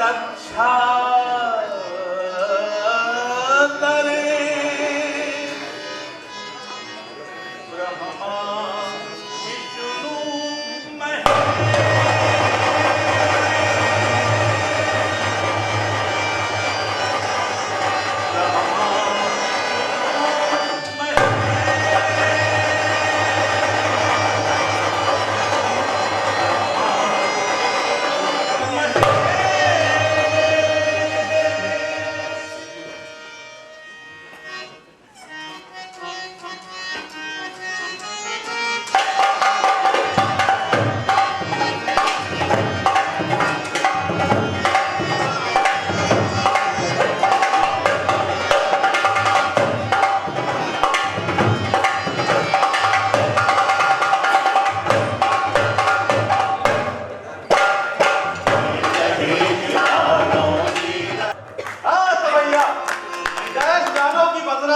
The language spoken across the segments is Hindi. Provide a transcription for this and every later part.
रक्षा करे ब्रह्मा विष्णु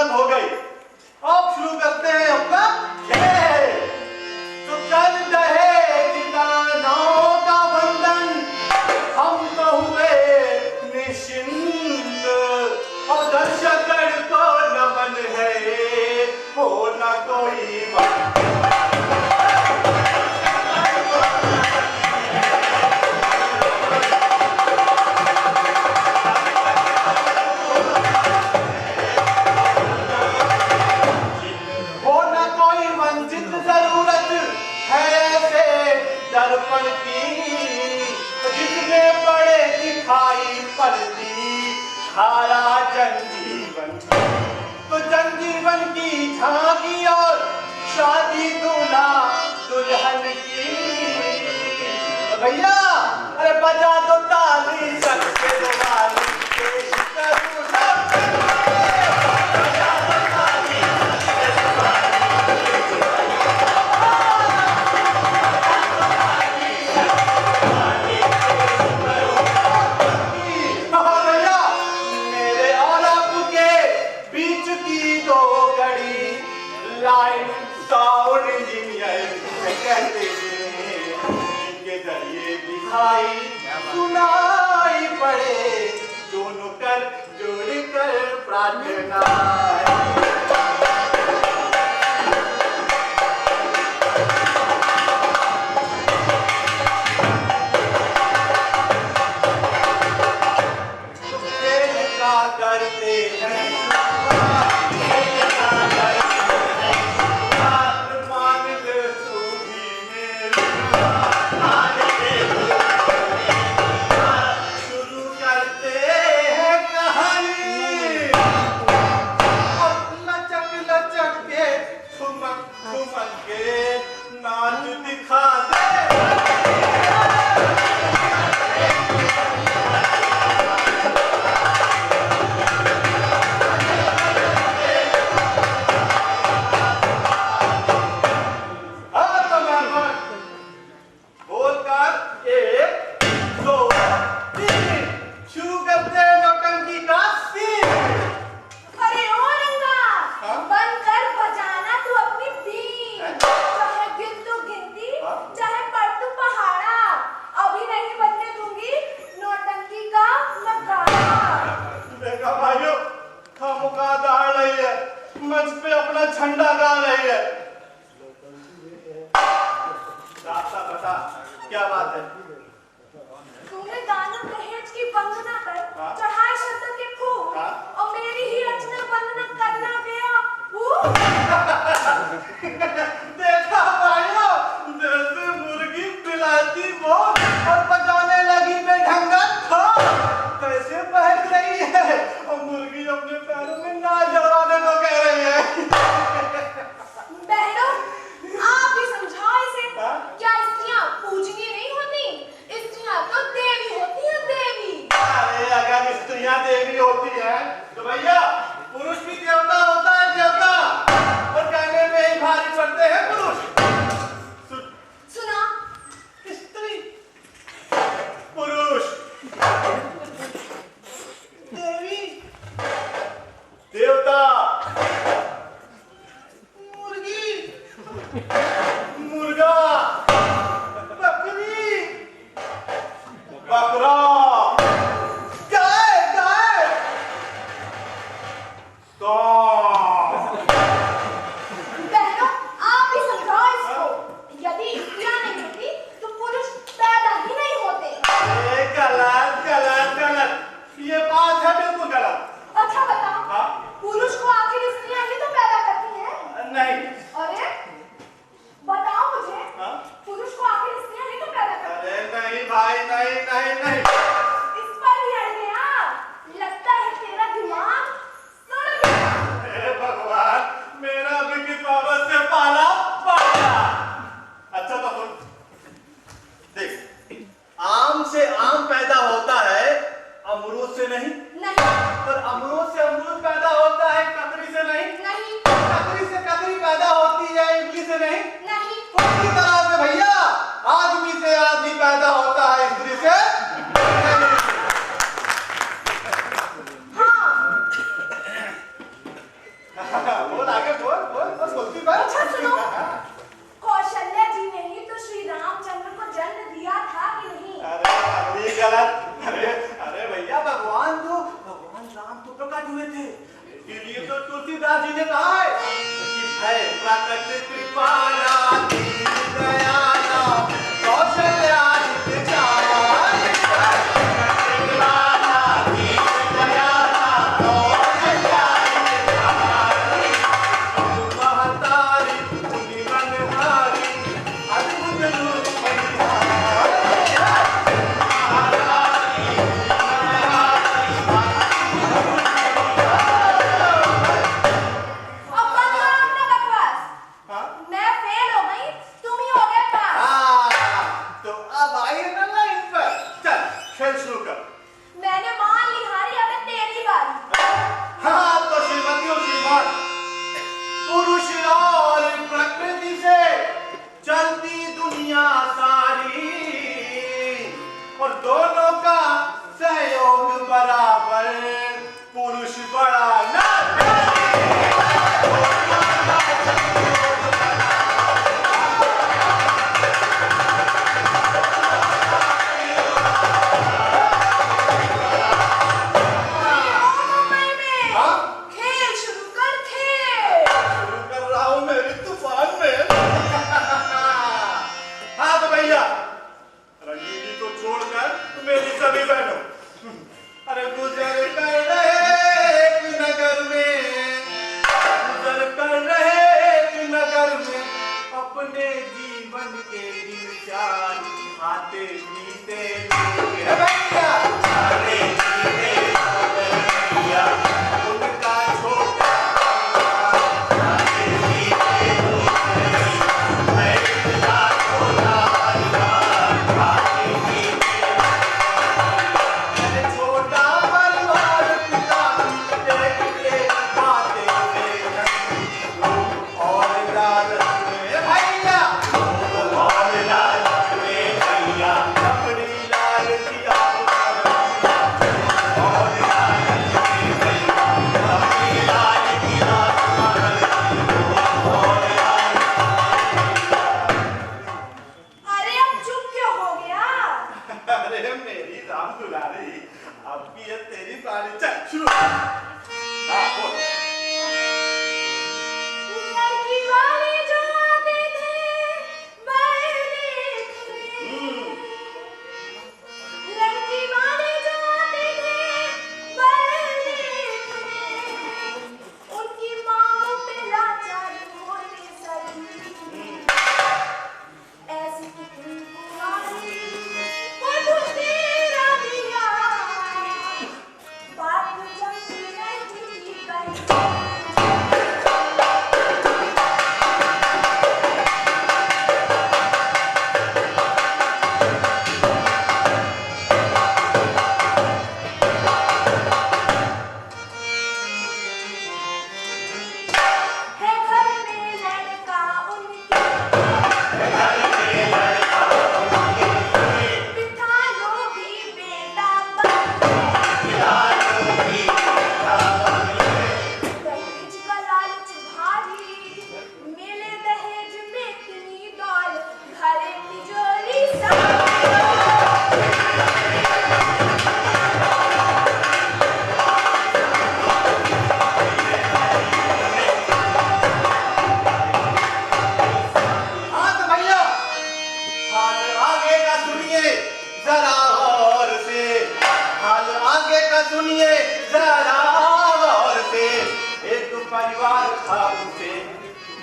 हो गई। अब शुरू करते हैं अपना खेल। तो चल रहे किसानों का बंधन, हम तो हुए निश्चिंत। और दर्शक को नमन है, हो न कोई मन। जिसमें बड़े दिखाई पड़ती धारा जनजीवन, तो जनजीवन की झांकी और शादी दूल्हा दुल्हन की। भैया अरे बजा दो ताली, सबसे दो ताली पेश करूं सबसे। बजा दो ताली, साउंड इंजीनियर कहते हैं, इनके जरिए दिखाई सुनाई पड़े दोनों कर जोड़कर प्रार्थना। करते हैं नाच दिखा दे। बोलकर 1 2 3 शुरू करते हैं नौटंकी का सीन। अरे ओ रंगा, बंद कर बजाना तू अपनी बीन। चाहे गिन तू गिनती, चाहे पढ़ तू पहाड़ा, अभी नहीं बनने दूंगी नौटंकी का नगाड़ा। देखा भाइयों, खामुखा दहाड़ रही है, मंच पे अपना झंडा गाड़ रही है। रास्ता बता, क्या बात है? तूने दानव दहेज की वंदना कर चढ़ाए शतर के फूल, और मेरी ही रचना वंदना करना गया देखा भाइयों, जैसे मुर्गी पिलाती बोल और बजाने लगी बेढंगा ठोक। कैसे बहक रही है, और मुर्गी अपने पैरों में नाच जड़वाने को कह रही है। बहनों, आप भी समझाओ इसे। क्या स्त्रियां पूजनीय नहीं होती? स्त्रियां तो देवी होती है, देवी। अरे अगर स्त्रियां देवी होती हैं, तो भैया पुरुष भी देवता होता है, देवता। और कहने में ही भारी पड़ते हैं पुरुष। सुना, स्त्री भाई नहीं नहीं नहीं। इस पर ही अड़ गया। लगता है तेरा दिमाग सड़ गया। हे भगवान, मेरा भी किताबत से पाला पड़ा। अच्छा तो सुन, देख, आम से आम पैदा होता है, अमरूद से नहीं। नहीं। पर अमरूद से अमरूद पैदा होता है, ककड़ी से नहीं। नहीं। ककड़ी से ककड़ी पैदा होती है, इमली से नहीं। नहीं। उसी तरह से भैया, आदमी से आदमी पैदा होता है, स्त्री से नहीं। हाँ। बोल आगे, बोल बोलती बात। अच्छा सुनो, कौशल्या जी ने ही तो श्री रामचंद्र को जन्म दिया था कि नहीं? अरे गलत। अरे भैया, भगवान राम तो प्रकट हुए थे, इसीलिए तो तुलसीदास जी ने कहा है कि भय प्रकट कृपाला दीन दयाला कौशल्या जी जाना।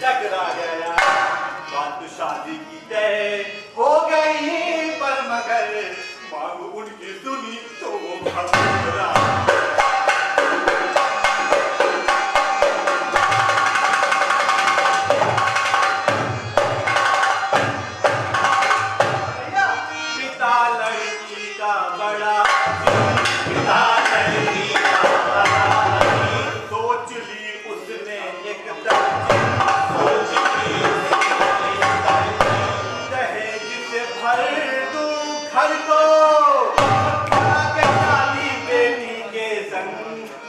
टकरा गया, बात शादी की तय हो गई पर मगर मांग उनकी सुनी तो वो घबरा। पिता लड़की का बड़ा पिता लड़की का बड़ा सोच ली उसने एकदम सोच ली दहेज से भर दूं घर को आगे शादी बेटी के संग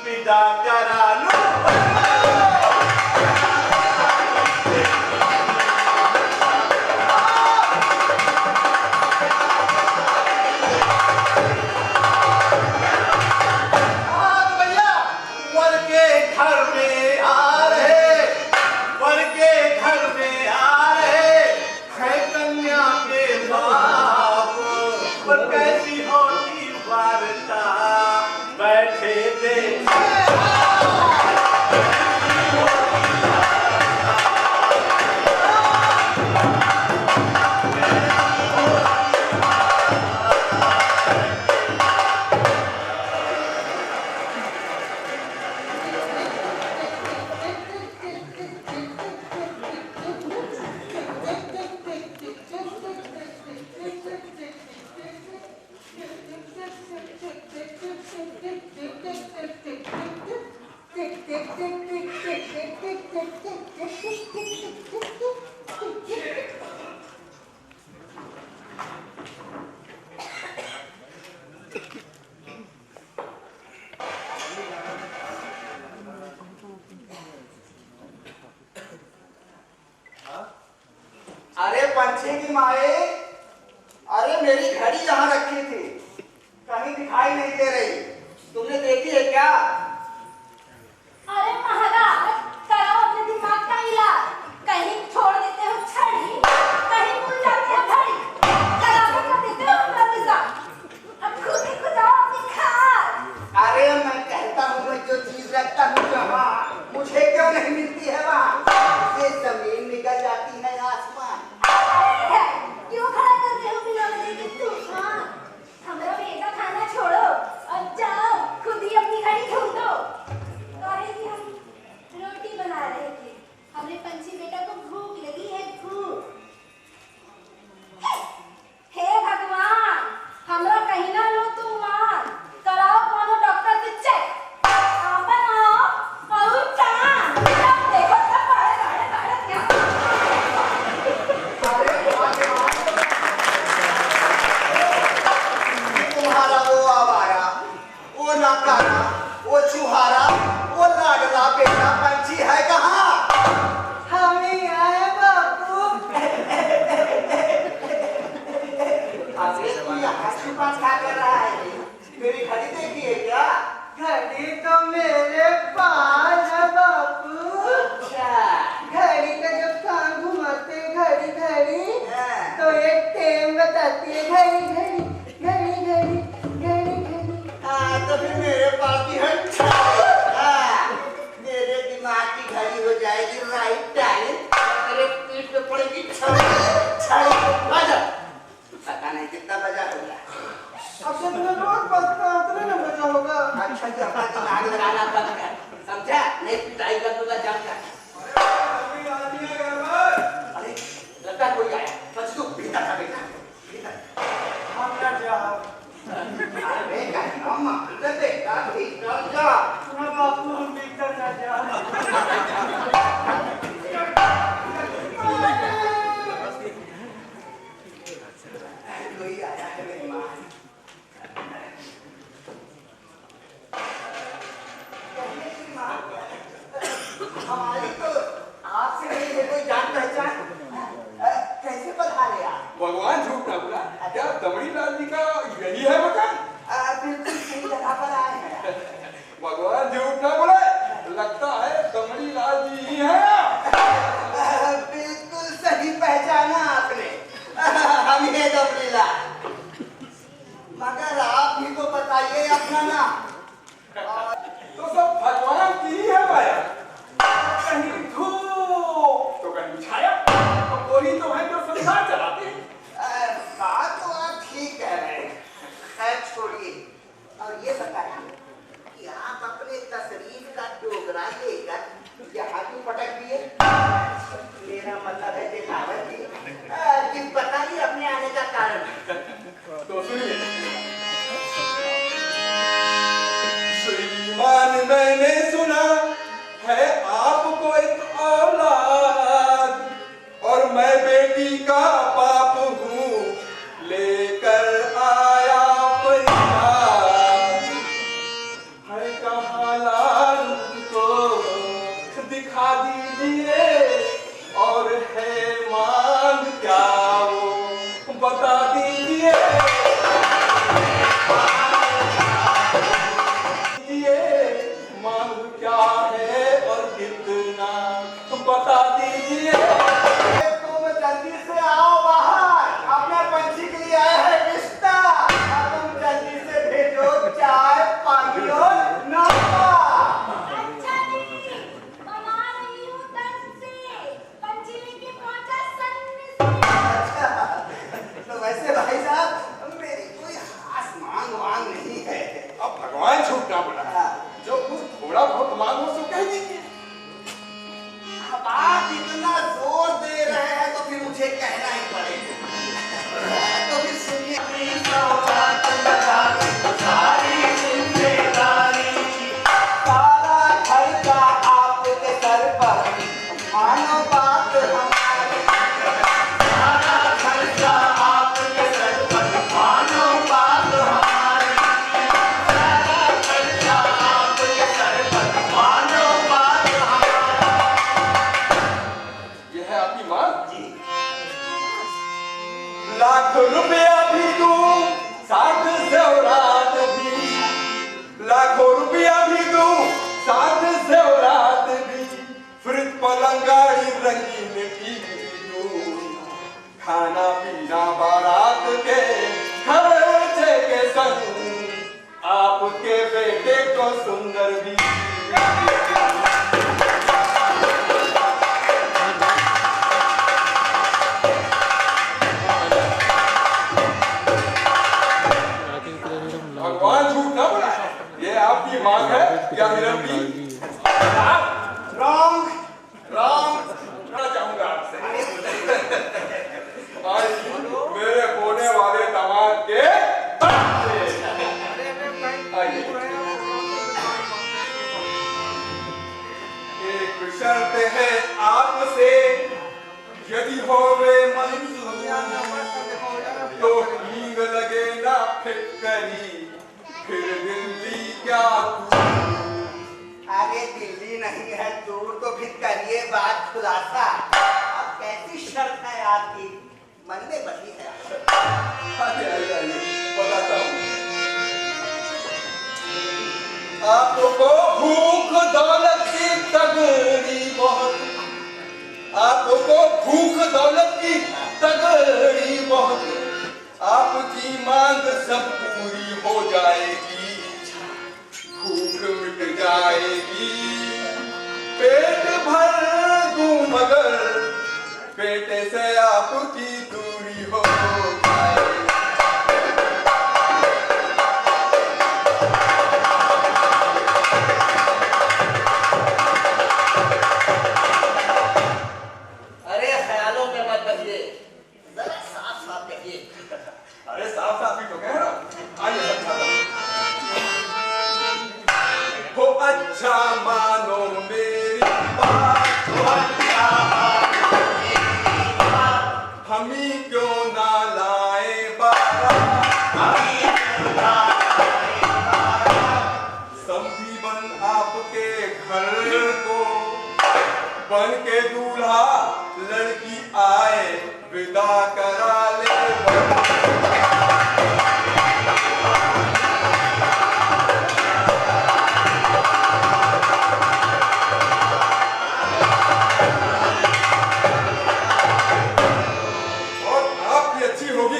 विदा करा लूं। अरे पंछी की माए, अरे मेरी घड़ी यहाँ रखी थी, कहीं दिखाई नहीं दे रही, तुमने देखी है क्या? अरे महाराज, करो अपने दिमाग का इलाज। कहीं छोड़ देते हो छड़ी, कहीं भूल जाते हो घड़ी, कलावे कर देते हो अपना मिजाज। अब खुद ही खुदाओ अपनी खाल। अरे मैं कहता हूँ मैं जो चीज रखता हूँ जहाँ, मुझे क्यों नहीं मिलती है वहाँ? ये जमीन निकल जाती है आसमान। क्यों खड़ा करते हो बिना वजह के तूफान? हमारा बेटा खाना छोड़ो और जाओ खुद ही अपनी घड़ी ढूंढो। कहे कि हम रोटी बना रहे थे, हमने पंछी बेटा को भूख लगी है, भूख। हे भगवान, हमरा कहीं ना लो तुम मान, कराओ कोनो डॉक्टर से चेक। आपन आओ और चांद, जब देखो तब बड़े बड़े बड़े क्या। तुम्हारा वो आवारा, वो नकारा, वो चुहारा, वो लाडला बेटा पंछी है कहाँ? हम ही आए बापू। अरे तू यहाँ छुपा क्या कर रहा है? मेरी घड़ी देखी है क्या? घड़ी तो मेरे पास है बापू। अच्छा। घड़ी का जब कान घुमाते घड़ी घड़ी तो एक टेम बताती है घड़ी घड़ी घड़ी घड़ी घड़ी घड़ी। हाँ तो फिर मेरे पास भी है। हाँ, मेरे दिमाग की घड़ी हो जाएगी राइट टाइम, तेरे पीठ पे पड़ेगी छड़ी छड़ी। आजा, पता नहीं कितना बजा होगा। अब से तुम्हें रोज बजता उतने न बजा होगा। अच्छा जी, अपना दिमाग लगाना बंद कर, समझा? नहीं पिटाई कर दूंगा जानकर। अभी आदमी है घर पर। अरे लगता कोई आया, बस तू भीतर था बेटा, भीतर। हम न जाओ। अरे कहना मान ले बेटा, भीतर जा। ना बापू, हम भीतर न जाओ। कोई आया है मेहमान। हमारी तो आपसे नहीं है कोई जान पहचान। कैसे पधारे आप? भगवान झूठ ना बोला, क्या दमड़ी लाल जी का यही है मकान? बिल्कुल सही जगह पर आए हैं। भगवान झूठ ना बोले, लगता है दमड़ी लाल जी ही हैं। बिल्कुल सही पहचाना आपने, हम ही दमड़ी लाल। क्या हिरन भी? रॉन्ग रॉन्ग मैं चाहूंगा आपसे आज मेरे होने वाले दामाद के एक शर्त है आपसे, यदि होवे मंजूर तो हींग लगे ना फिक्री, फिर दिल्ली क्या आगे दिल्ली नहीं है दूर, तो फिर करिए बात खुलासा। अब कैसी शर्त है आपकी? मन में बसी है आइए बताता हूँ आपको। भूख दौलत की तगड़ी बहुत, आपको भूख दौलत की तगड़ी बहुत, आपकी मांग सब पूरी हो जाएगी, भूख मिट जाएगी। पेट भर दूं मगर पेट से आपकी दूरी हो जाएगी। अरे ख्यालों में मत बचिए, जरा साफ साफ कहिए। अरे साफ साफ ही तो कह रहा हूं। आइए समझाता हूं। हो अच्छा मानो मेरी बात, हो अच्छा मानो मेरी बात, हम ही क्यों ना लाए बारात, हम ही क्यों ना लाए बारात, समधी बन आपके घर को, बन के दूल्हा लड़की आए विदा करा ले।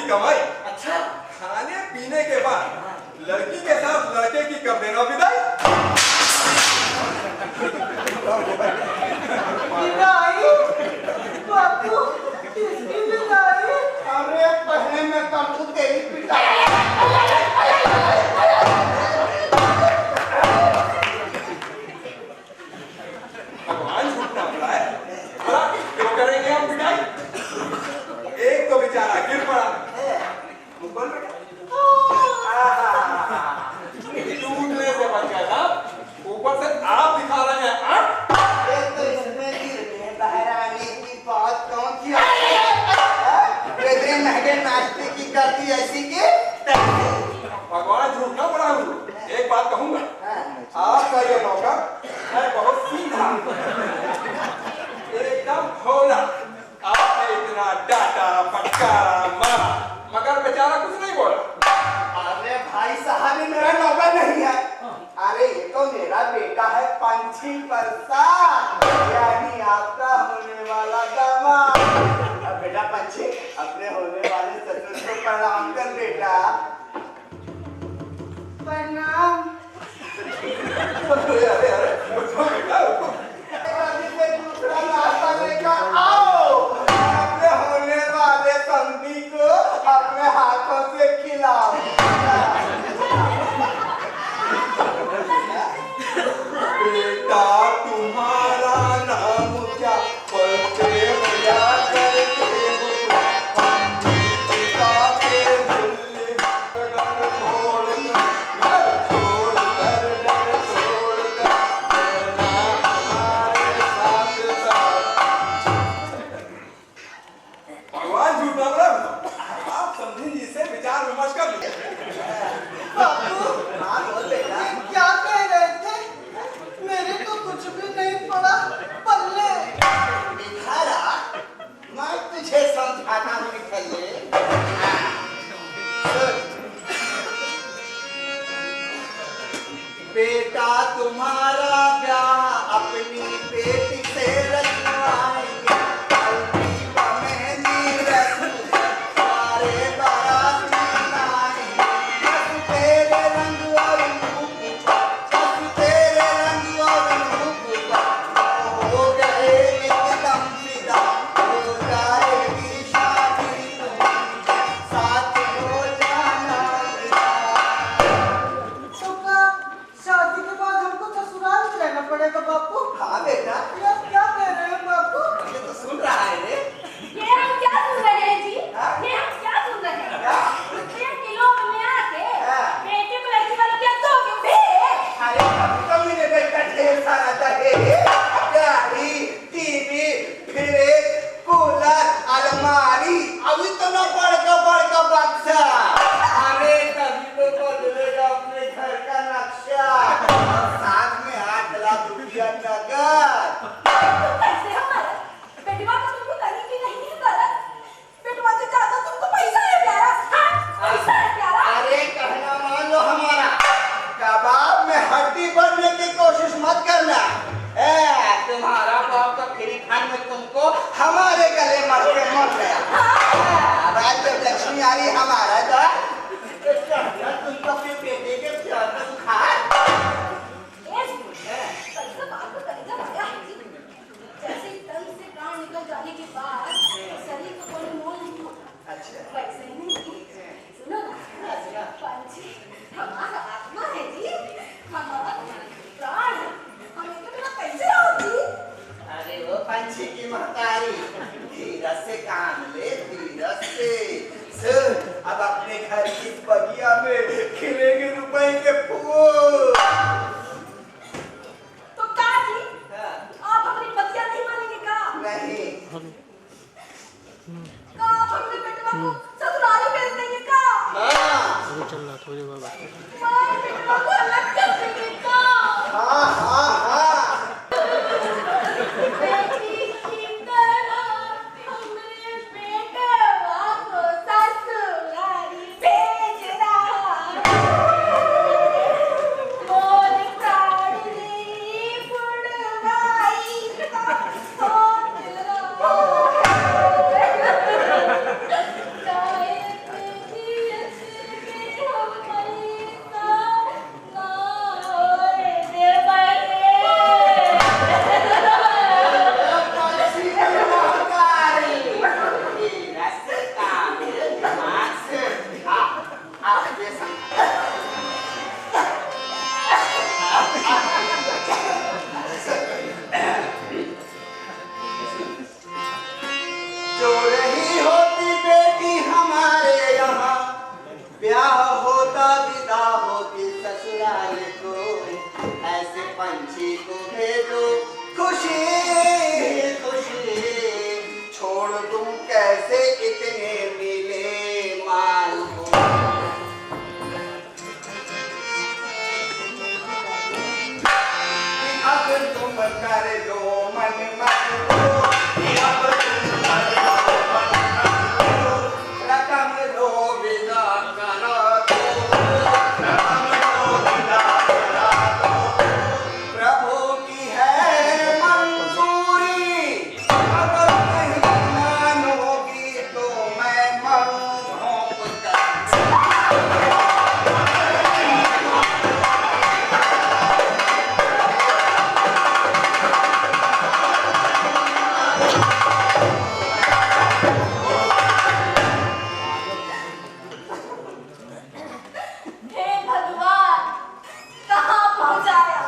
कमाई अच्छा, खाने पीने के बाद लड़की के साथ लड़के की कर देना विदाई। विदाई बापू, किसकी विदाई? अरे पहले मैं कर दूं तेरी पिटाई। भगवान झूठना पड़ा है, क्यों करेंगे हम पिटाई? एक तो बेचारा गिर पड़ा, ऊपर टूटने से बच गया था, ऊपर से आप दिखा रहे हैं। तो इसमें गिरने बहराने की बात कौन सी? इतने महंगे नाश्ते की करती ऐसी की? भगवान झूठना पड़ा हूँ। एक बात कहूंगा, आपका ये मौका है बहुत सीधा, एकदम भोला। आपने इतना डांटा फटकारा मारा मगर बेचारा कुछ नहीं बोला। अरे भाई साहब, ये मेरा नौकर नहीं है। अरे ये तो मेरा बेटा है पंछी प्रसाद, यानी आपका होने वाला दामाद। अब बेटा पंछी, अपने होने वाले ससुर को प्रणाम कर बेटा। प्रणाम। अरे अरे अरे उठो बेटा उठो। दूसरा नाश्ता लेकर आओ, अपने होने वाले समधी को अपने हाथों से खिलाओ। बेटा तुम्हारा नाम क्या, पढ़ते हो या करते हो, पिता के दिल घर छोड़कर, भगवान झूठ ना बोला। आप समझे जी से विचार विमर्श कर लीजिए। हाँ बोल बेटा। क्या कह रहे थे? मेरे तो कुछ भी नहीं पड़ा पल्ले। बिठारा, मैं तुझे समझाना हूँ पहले। बेटा तुम्हारा ब्याह अपनी बेटी से रचवाएंगे, तो क्या शादी के बाद हमको बगिया में खिलेंगे रुपए के फूल। तो काजी, आप अपनी बतिया नहीं मानेंगे का? नहीं। का आप अपने बेटवा को ससुराली भेज देंगे का? हाँ। माँ बेटवा को अलग कर देंगे का? हाँ हाँ हाँ। बेटी की तरह हमरे बेटवा को ससुराली भेजना। मोर प्राणी बुढ़वाई का होतरा। जो रही होती बेटी हमारे यहाँ, ब्याह होता विदा होती ससुराल को, ऐसे पंछी को भेजो खुशी खुशी, छोड़ दूं कैसे इतने मिले माल को। अब तुम कर लो मन मत लो, अब तुम कर लो मन मत लो, रकम लो विदा करा दो, रकम लो विदा करा दो, प्रभु की है मंजूरी, अगर नहीं मानोगी तो मैं मरूं भोंक कर। हे भगवान, कहाँ पहुँचाया?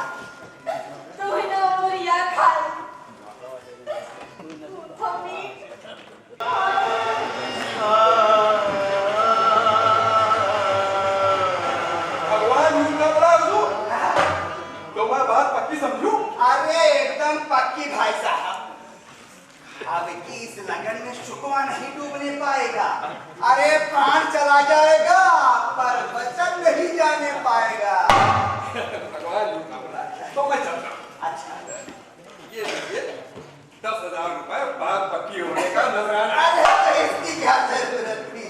तूने मुरिया खाई, थमी। भगवान यूं ना बोला उसको। तो मैं बात पक्की समझूं? अरे एकदम पक्की भाई साहब। अब की इस लगन में शुकवा नहीं डूबने पाएगा। अरे प्राण चला जाएगा पर वचन नहीं जाने पाएगा। भगवान यूं ना बोला तो मैं चलता हूं। अच्छा। ये लीजिए 10,000 रुपए बात पक्की होने का नजराना। अरे तो इसकी क्या जरूरत थी?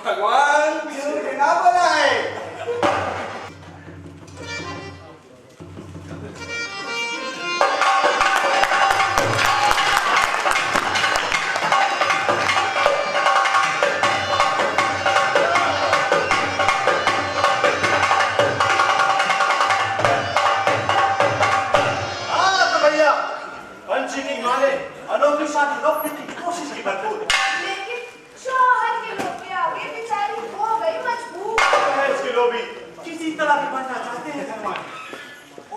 भगवान झूठ ना बोलाए। हाँ तो भैया, पंछी की माँ ने अनोखी शादी रोकने की कोशिश की भरपूर, लेकिन शौहर के लोग के आगे बेचारी हो गई मजबूर। दहेज के लोग भी किसी तरह भी बनना चाहते हैं धनवान।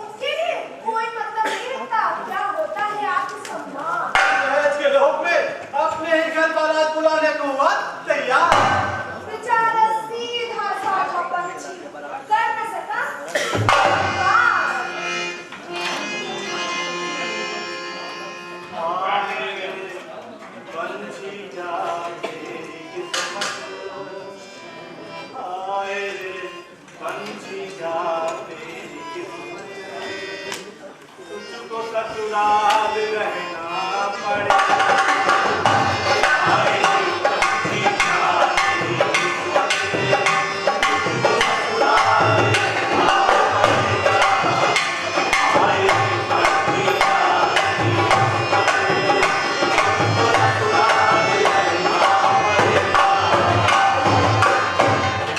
उनके लिए कोई मतलब नहीं रखता क्या होता है आत्मसम्मान। दहेज के लोग में अपने ही घर बारात बुलाने को हुआ तैयार। बेचारा सीधा साधा पंछी कर न सका। पंछी जा तेरी किस्मत, आए रे पंछी जा तेरी किस्मत, तुझको ससुराल रहना पड़े। आए रे पंछी जा तेरी किस्मत, तुझको ससुराल रहना पड़ेगा। आए रे पंछी जा तेरी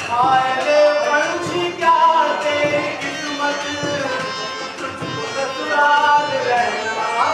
हाय रे पंछी क्या तेरी किस्मत, तुझको ससुराल रहना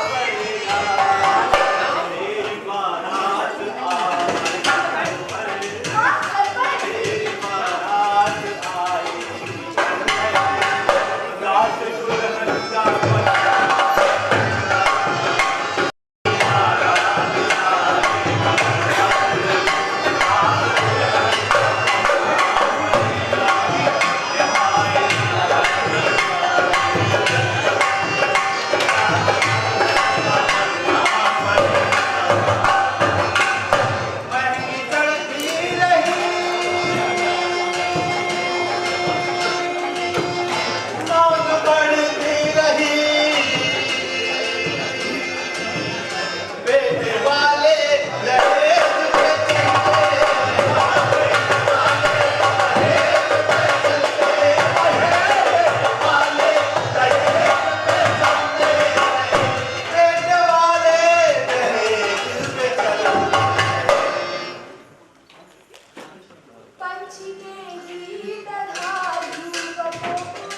पंछी के ही तरह युवकों को,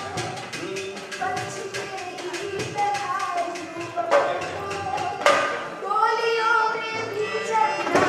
पंछी के ही तरह युवकों को, गोलियों में भी चलना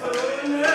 सुन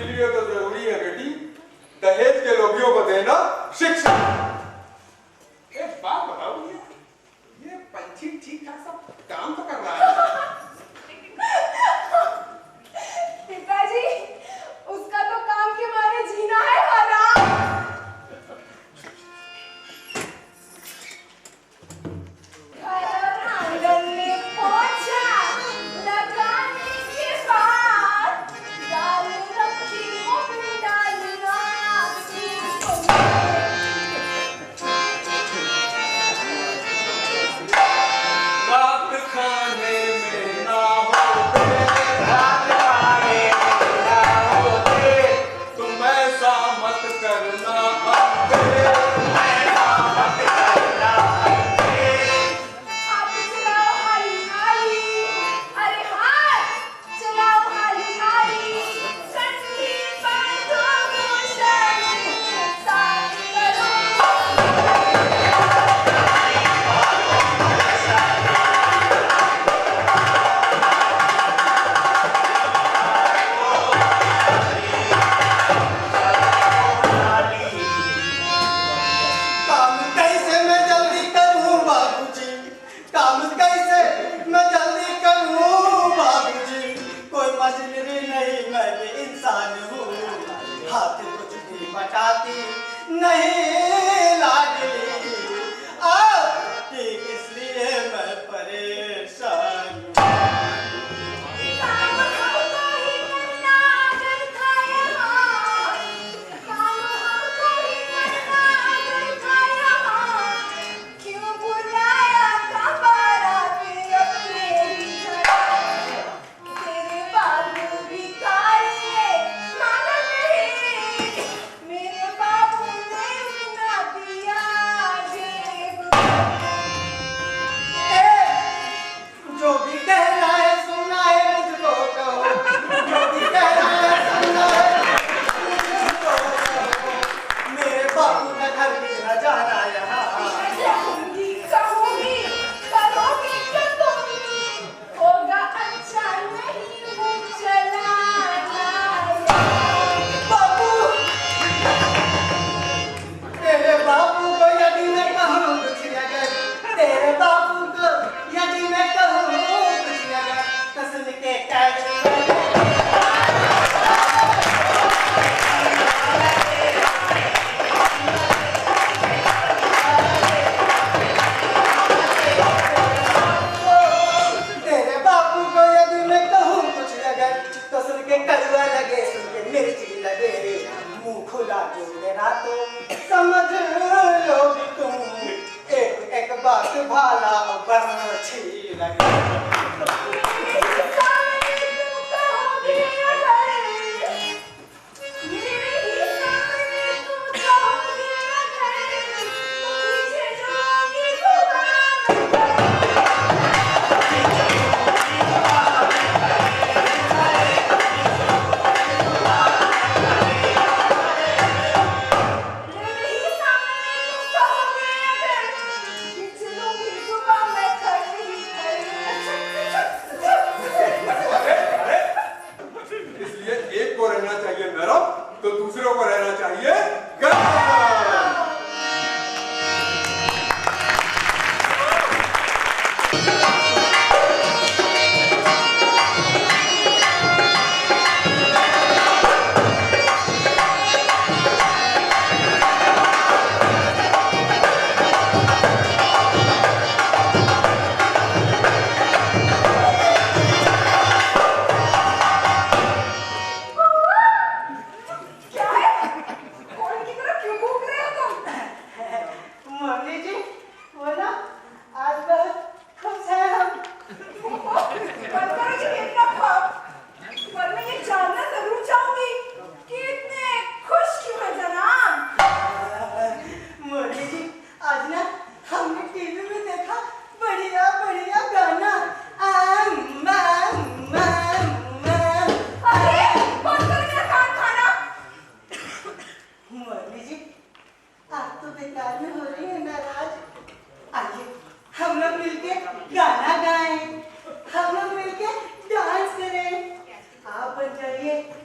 इसीलिए तो जरूरी है बेटी दहेज के लोभियों को देना शिक्षा। एक बात बताओ, ये पंछी ठीक ठाक सब काम तो कर रहा है। पिताजी, उसका तो काम के मारे जीना है हराम। आंगन में पोछा लगाने के बाद दाल रखी मूंग डालना रात खाने में ना होते, रात खाने में ना होते, तुम ऐसा मत करना अंधे, ऐसा मत करना अंधे। हाथ चलाओ हाली हाली, अरे हाथ चलाओ हाली हाली, कंठी बांधो मोशन साथ करो। काम कैसे मैं जल्दी करूं बाबूजी, काम कैसे मैं जल्दी करूं बाबूजी, कोई मजबूरी नहीं मैं भी इंसान हूँ, हाथ कुछ भी बटाती नहीं लाडली, आपकी इसलिए मैं परेशान हूँ। काम हमको ही करना अगर था यहाँ, काम हमको ही करना अगर था यहाँ, क्यों बुलाया था बाराती अपने ही घर। तेरे बाबू भिखारी है, मांगा नहीं, मेरे बाबू ने ना दिया जेब। जो भी कहना है सुनना है मुझको कहो, जो भी कहना है सुनना है मुझको कहो, मेरे बाबू का घर भी न जाना यहाँ। कहूंगी कहूंगी करोगे क्या तुम, होगा अच्छा नहीं वो चलाना। बाबू, तेरे बाबू को यदि मैं कहूँ कुछ अगर, तेरे बाबू को यदि मैं कहूँ कुछ अगर, कसम के कैच तेरे बापू को यदि मैं कहूँ कुछ अगर, तो सुन के कड़वा लगे, सुन के मिर्ची लगे, मुंह खुला जो मेरा तो समझ लोगी तुम, एक एक बात भाला बर्छी लगे। मेरे सामने तुम कहोगे अगर, मेरे ही सामने तुम कहोगे अगर, तो पीछे जाओगी मेरे ही सामने तुम कहोगे अगर, खींच लूंगी सुबह मैं खड़ी खड़ी।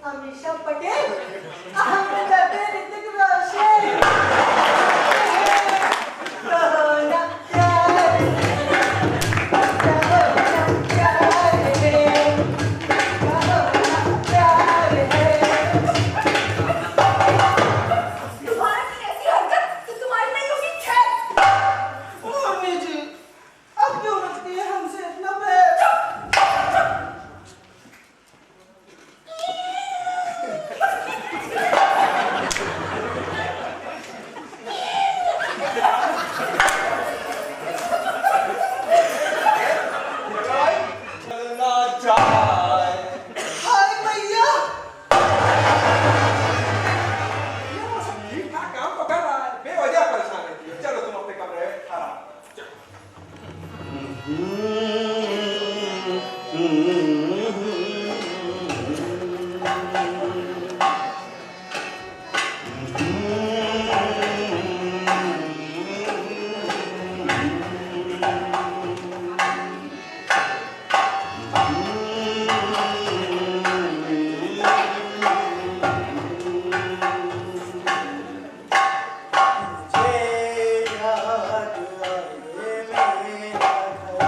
अमीषा पटेल, अहमद ऋतिक रोशन। कहो ना प्यार, कहो ना प्यार है, कहो ना प्यार है। तुम्हारा की ऐसी हरकत तो तुम्हारी नहीं होगी खैर। मम्मी जी, अब क्यों रखती है हमसे इतना प्यार? चलना जाए। हाय भैया, ये वो सब ठीक ठाक काम तो कर रहा है, बेवजह परेशान रहती है। चलो तुम अपने कमरे में आराम करो। मुझे याद आए मेरा घर।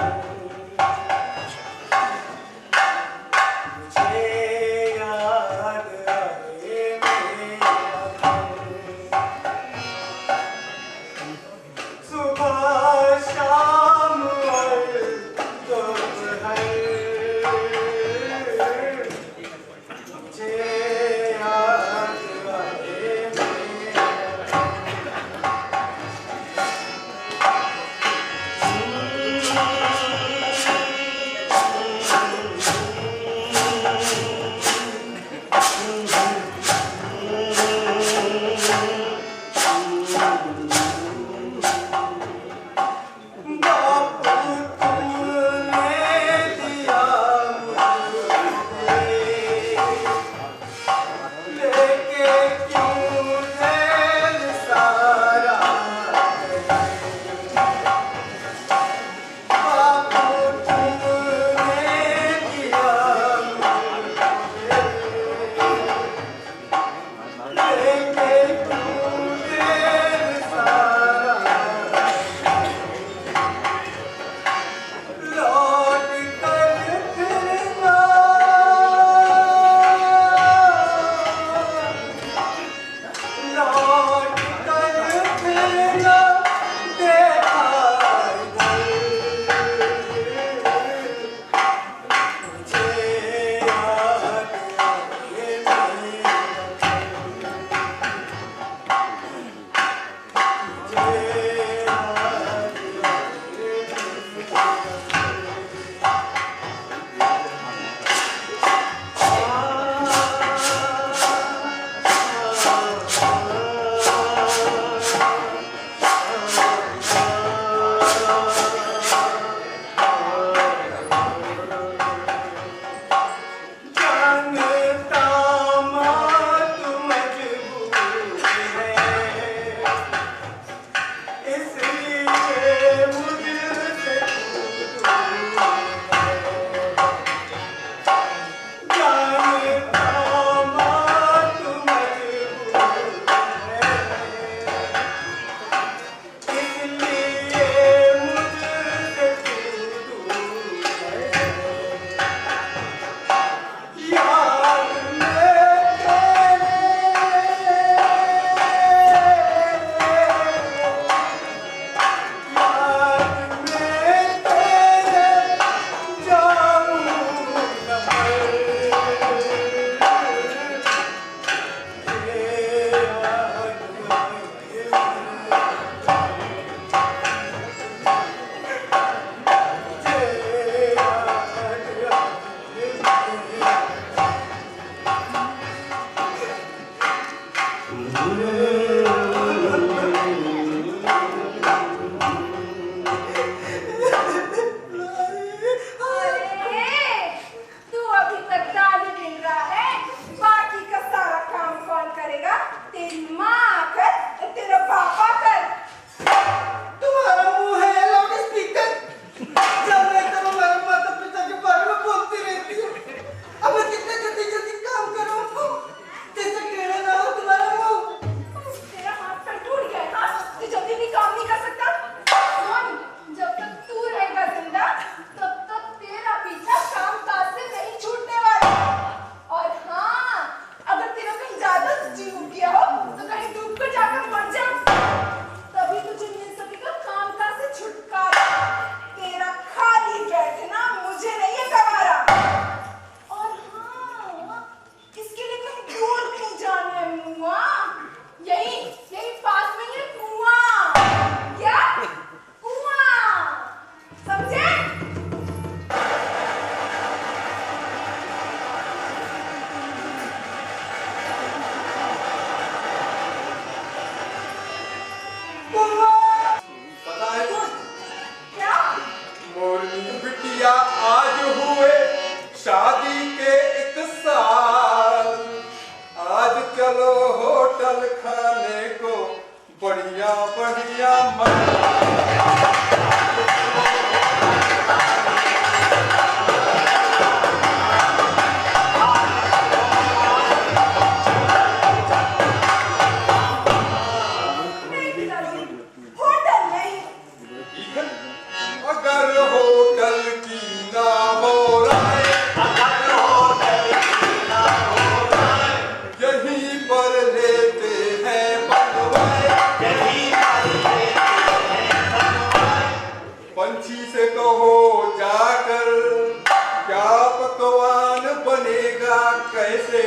पकवान बनेगा कैसे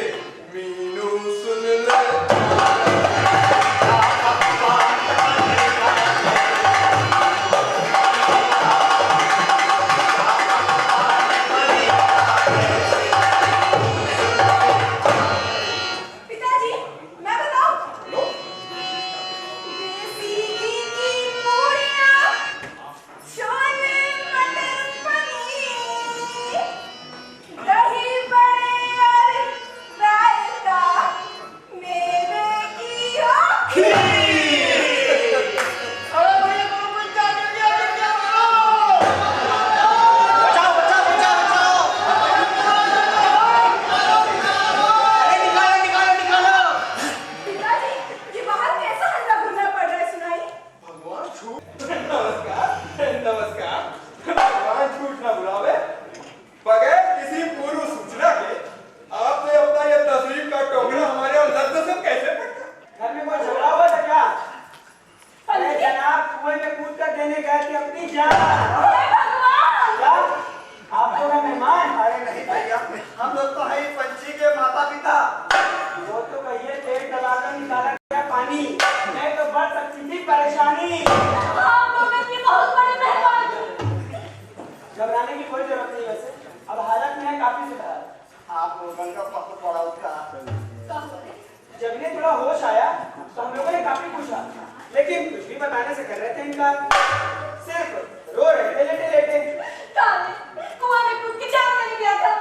मीनू सुन ले। पिताजी मैं बताऊं लो देसी घी की पूरियां छोले मटर पनीर दही बड़े और रायता मेवे की हो खीर। अरे भैया तुम क्या कर दिया क्या करो बचाओ बचाओ बचाओ बचाओ अरे निकालो निकालो निकालो पिताजी ये बाहर कैसा हल्ला गुल्ला पड़ रहा है सुनाई। भगवान झूठ। नमस्कार नमस्कार। भगवान झूठ ना बुलावे। बगैर किसी पूर्व सूचना के आपने अपना यह तस्वीर का टोकरा हमारे लद्द से कैसे पकड़ा? घर में कोई झगड़ा हुआ था क्या? अरे पंडित जनाब कुएं में कूद कर देने गए थे अपनी जान। हे भगवान क्या आप तो है मेहमान? अरे नहीं भैया, हम लोग तो है ही पंछी के माता पिता। वो तो कहिए पेट दबाकर निकाला गया पानी, नहीं तो बढ़ सकती थी परेशानी। आप लोग अपनी बहुत बड़ी मेहरबानी। घबराने की कोई जरूरत नहीं वैसे, अब हालत में है काफी सुधार। आप लोगों का बहुत बड़ा उपकार। जब इन्हें थोड़ा होश आया तो हम लोगों ने काफी पूछा, लेकिन कुछ भी बताने से कर रहे थे इनकार। सिर्फ रो रहे थे लेटे लेटे। काले कुआं में कूद के जान मैंने गया था।